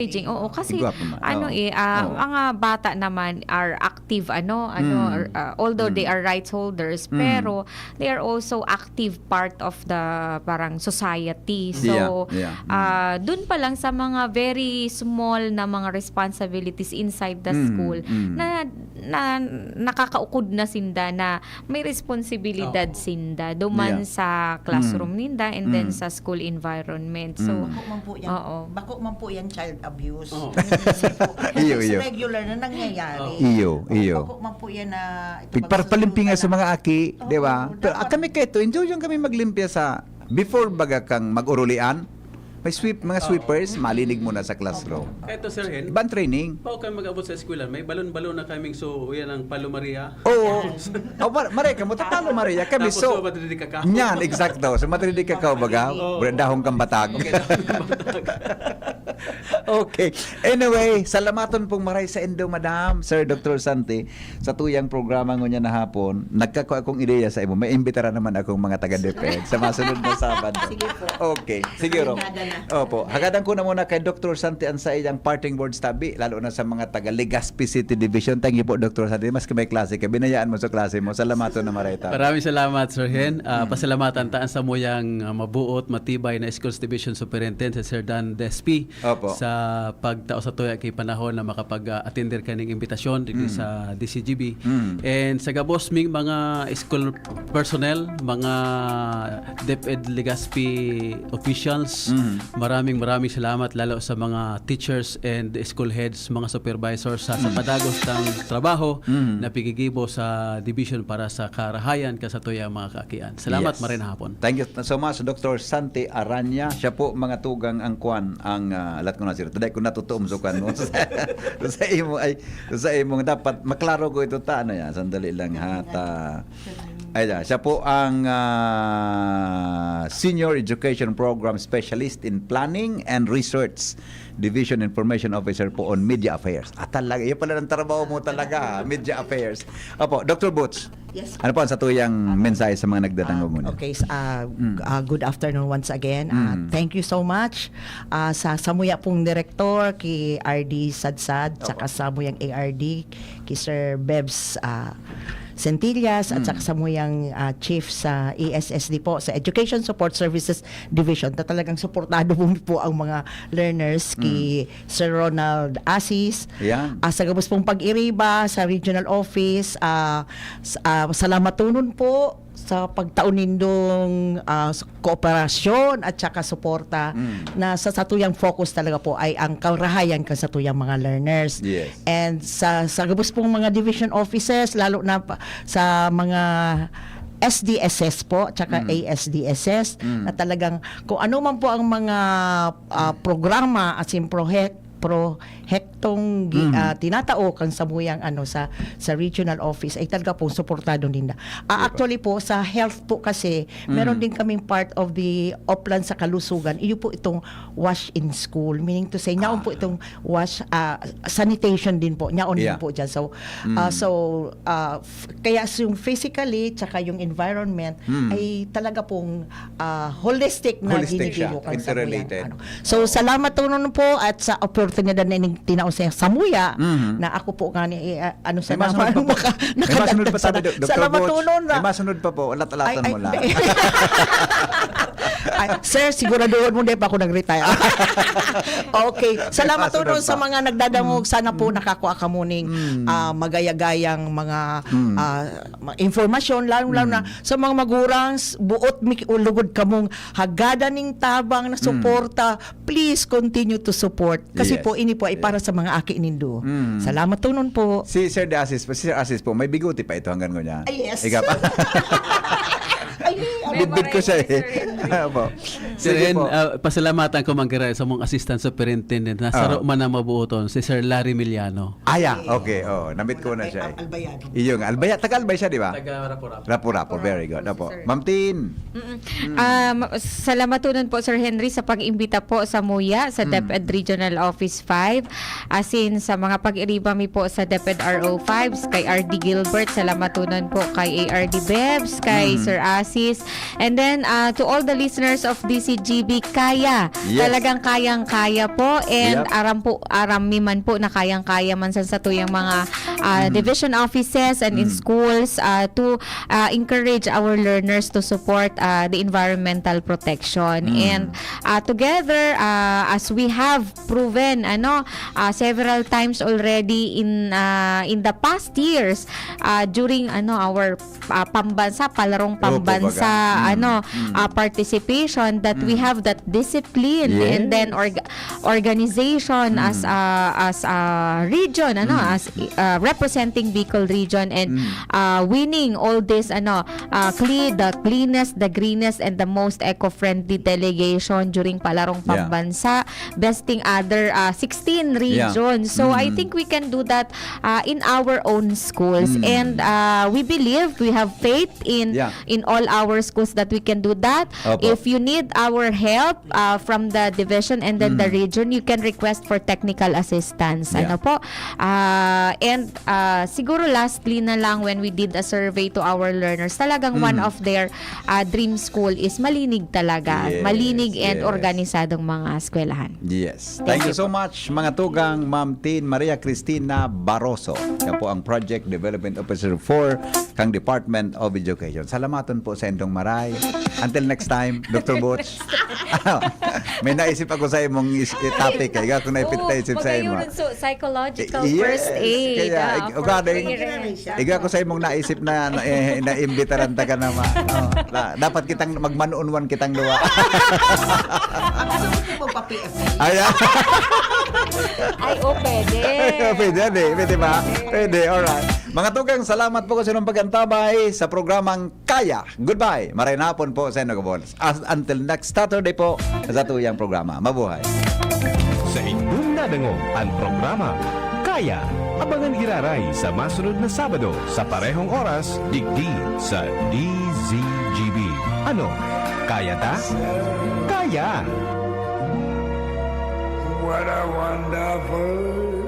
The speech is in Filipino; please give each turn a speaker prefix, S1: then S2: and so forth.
S1: Oo, kasi
S2: Gwapo man. Oo. Oo.
S1: mga bata naman are active although they are rights holders, pero they are also active part of the parang society. So dun pa lang sa mga very small na mga responsibilities inside the school na nakakaukod na sinda na may responsibilidad sinda duman sa classroom ninda and then sa school environment. So
S3: Bako man po yan child abuse.
S4: Oo.
S2: Iyo.
S3: Regular na nangyayari.
S2: Iyo.
S3: Bako man po yan na
S2: Pagpalimpinga sa mga aki,
S3: Oo,
S2: di ba? Pero
S3: dapat.
S2: kami kayo, enjoy yung kami maglimpia sa before baga kang mag-urulian. May mga sweepers, malinig muna sa classroom.
S4: Kahit to Sir Hen,
S2: Ibang training.
S4: bago kayo mag-abot sa eskwela, may balon-balon na kaming so yan ang Palo Maria.
S2: Oo. Maray ka mo, tatalo Maria. Kami
S4: Tapos
S2: so,
S4: madididig ka.
S2: Yan, exacto. So, matrinig ka baga. Dahong kang batag. Okay. Anyway, salamaton pong maray sa Indo, Madam, Sir Dr. Santi, sa tuyang programa ngunya na hapon. Nagkako akong ideya sa imo. May imbitara naman akong mga taga-DepEd sa masunod na Sabado.
S3: Sige po.
S2: Okay. Siguro. Opo. Hagadan ko na muna kay Dr. Santi ang sa iyang parting words tabi, lalo na sa mga taga-Legazpi City Division. Thank you po, Dr. Santi. Mas may klase ka. Binayaan mo sa klase mo. Salamaton na maray tabi.
S4: Maraming salamat Sir Hen. Pasalamatan taan sa muyang mabuot, matibay na Schools Division Superintendent si Sir Dan Despi
S2: Opo.
S4: sa pagtao sa tuya kay panahon na makapag-attender kaning imbitasyon dito sa DCGB. And sa gabos ming mga school personnel, mga DepEd Legazpi officials, maraming salamat lalo sa mga teachers and school heads, mga supervisors sa padagos ng trabaho na pigigibo sa division para sa karahayan kasatuya mga kaakian. Salamat
S2: Yes.
S4: marin hapon.
S2: Thank you so much, Dr. Santi Aranya. Siya po mga tugang ang kwan, ang alat ko na sir. Taday ko natutuom sa kwan mo. sa imo dapat maklaro ko ito ta ano yan. Sandali lang ha. Siya po ang Senior Education Program Specialist in Planning and Research, Division Information Officer po on Media Affairs. Talaga, yun pala ng trabaho mo talaga, Media Affairs. Opo, Dr. Butch.
S3: Yes.
S2: Ano po ang sa tuyang mensahe sa mga nagdatanggol muna?
S3: Okay, good afternoon once again. Thank you so much sa samuya pong direktor kay RD Sadsad, saka samuyang ARD kay Sir Bebs Centillas at saka samuyang chief sa ESSD po sa Education Support Services Division na talagang suportado po ang mga learners kay Sir Ronald Asis.
S2: Yan.
S3: Sa gabos pong pag-iriba sa regional office, salamat tunon po sa pagtaon nindong kooperasyon at saka suporta na sa satuyang focus talaga po ay ang karahayan ka sa tuyang mga learners.
S2: Yes.
S3: And sa gabos pong mga division offices, lalo na sa mga SDSS po, tsaka ASDSS, na talagang kung ano man po ang mga programa at prohektong tinatao kang samuyang sa regional office ay talaga pong suportado nila. Actually po sa health po kasi meron din kaming part of the Oplan sa kalusugan. Iyo po itong wash in school, meaning to say nyaon po itong wash sanitation din po. Nyaon din po diyan. So kaya yung physically tsaka yung environment ay talaga pong holistic na
S2: Siya,
S3: ginigilo kang
S2: interrelated.
S3: So salamat tunon po at sa oportunidad na tinaon sa samuya na ako po nga ni sa
S2: May masunod pa po. May masunod pa tabi, Dr.
S3: Salamat
S2: Butch.
S3: tunon na.
S2: May masunod pa po. Alat-alatan mo lang.
S3: Sir, siguraduhan mo din pa ako nag-retire. Okay. Salamat
S2: Masunod
S3: tunon
S2: pa.
S3: sa mga nagdadangog. Sana po nakakuha ka muning magayagayang mga informasyon, lalo na sa mga magurang buot ulugod kamong hagada ning tabang na suporta. Please continue to support. Kasi
S2: Yes.
S3: po, ini po ay para sa mga aki nindo. Salamat tunon po.
S2: Si Sir Asis po, may biguti pa ito hanggang ngayon.
S3: Ay, yes.
S2: Ika pa. Bidbid ko siya eh. Opo.
S4: Sir
S2: Sige
S4: Hen,
S2: po.
S4: pasalamatan ko manggira sa mong assistant superintendent na saro man na mabuoton si Sir Larry Miliano.
S2: Okay. Namit ko na siya.
S3: Albayan.
S2: Iyo nga. Taga-Albay siya, di ba?
S4: Taga Rapurap.
S2: Rapo. Very good. Opo. Ma'am Tin.
S1: Salamat tunon po Sir Henry sa pag-imbita po sa MUYA sa DepEd Regional Office 5, as in sa mga pag-iribami po sa DepEd RO 5 kay RD Gilbert. Salamat tunon po kay ARD Bebs, kay Sir As assist. And then to all the listeners of DCGB, kaya.
S2: Yes.
S1: Talagang kayang-kaya po. And
S2: Yep.
S1: arami man po na kayang-kaya man sa tuyang mga division offices and in schools to encourage our learners to support the environmental protection. And together, as we have proven several times already in the past years during our palarong pambansa participation, that we have that discipline and then organization as a region as representing Bicol region and winning all this the cleanest, the greenest and the most eco-friendly delegation during palarong pambansa, besting other 16 regions. So I think we can do that in our own schools, and we believe, we have faith in all our schools that we can do that.
S2: Opo.
S1: If you need our help from the division and then the region, you can request for technical assistance. Ano po? And siguro lastly na lang, when we did a survey to our learners, talagang one of their dream school is Malinig talaga.
S2: Yes,
S1: Malinig and
S2: yes.
S1: organisadong mga eskwelahan.
S2: Yes. Thank you so much, mga tugang Ma'am Tin Maria Cristina Barroso. Yan po ang Project Development Officer for kang Department of Education. Salamaton po sa Indong Maray. Until next time, Dr. Butch. May naisip ako sa imong topic. Kaya kung naipit naisip sa imo.
S1: Psychological
S2: Yes,
S1: first aid.
S2: kaya, iga ko sa imong naisip na imbitaran ta ka naman. Dapat kitang magmanuunwan kitang duwa. Ay,
S1: Pwede.
S2: Pwede ba? Pwede, alright. Mga tugang, salamat po sa inyong pag-antabay sa programang Kaya. Goodbye. Maray na hapon po sa inyo, until next Saturday po sa tuyang programa. Mabuhay.
S5: Sa inyong nadangog ang programa Kaya. Abangan iraray sa masunod na Sabado sa parehong oras, digdi sa DZGB. Ano? Kaya ta? Kaya!
S6: What a wonderful